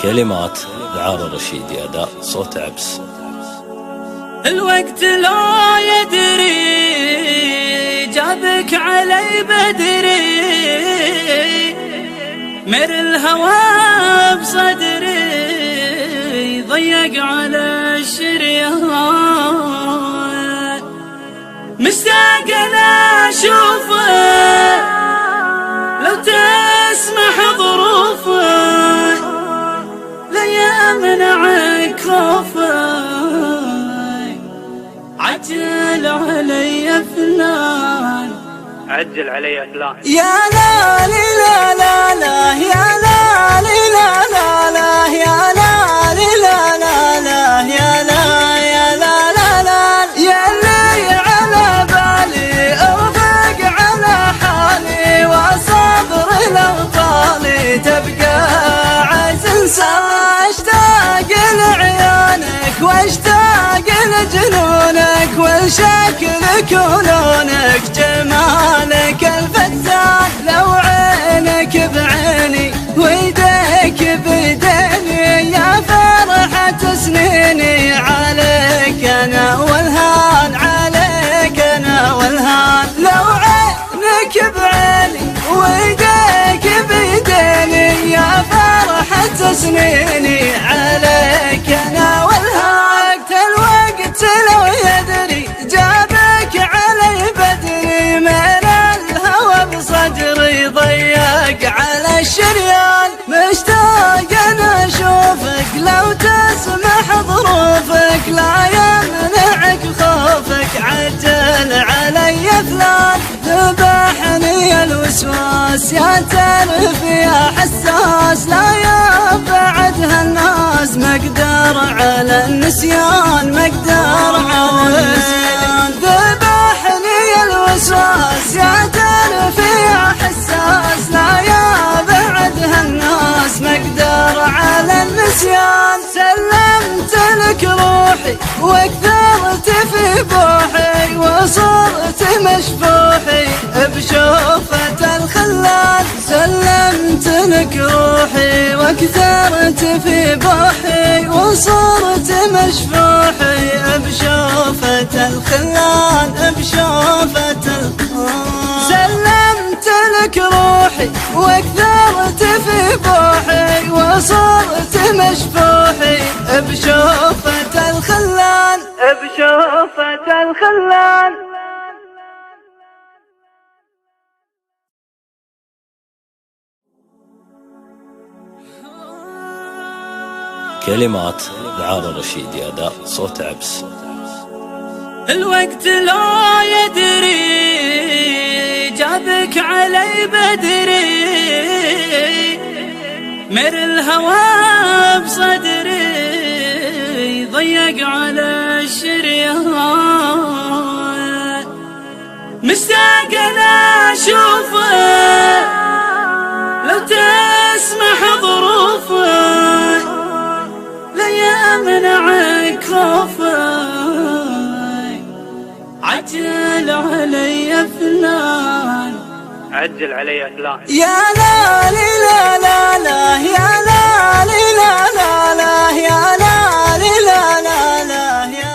كلمات دعار الرشيدي، أداء صوت عبس. الوقت لا يدري جابك علي بدري، مر الهوى بصدري ضيق على الشريان، مشتاق انا اشوفك لو تسمح ظروفك، ليام منعك خوفك، عجل علي فلان، عجل علي فلان. يا لا لا لا لا يا لا لا لا لا يا لا لا لا لا يا لا يا لا لا لا يا اللي على بالي ارفق على حالي، وصبر لو طالي تبقى عزيز، اشتاق لعيونك واشتاق لجنونك وشكلك ولونك جمالك الفتان، لو عينك بعيني ويديك بيديني يا فرحة سنيني، عليك انا والهان عليك انا والهان، لو عينك بعيني ويديك بيديني يا فرحة سنيني، عليك انا والهان. الوقت لو يدري جابك علي بدري، من الهوى بصدري ضيق على الشريان، مشتاق انا اشوفك لو تسمح ظروفك، لا يمنعك خوفك، عجل علي فلان، ذبحني الوسواس يا تعرف يا حساس، لا يبعد هالناس مقدر على النسيان، مقدر على النسيان، ذبحني الوسواس يا تعرف يا حساس، لا يبعد هالناس مقدر على النسيان، سلمت لك روحي واكثرت في بوحي، وصرت مشفوحي بشوفة الخلان، سلمت لك روحي واكثرت في بوحي، وصرت مشفوحي بشوفة الخلان، بشوفة الخلان، سلمت لك روحي واكثرت في بوحي، وصرت مشفوحي بشوفة الخلان، بشوفة الخلان. كلمات دعار الرشيدي، أداء صوت عبس. الوقت لا يدري جابك علي بدري، مر الهوى بصدري ضيق على الشريان، مشتاق انا اشوفك لو تسمح ظروفك، ليام منعك خوفك، عجل علي فلان، عجل علي فلان. يا لا لا لا لا يا لا لا لا لا يا لا لا لا لا يا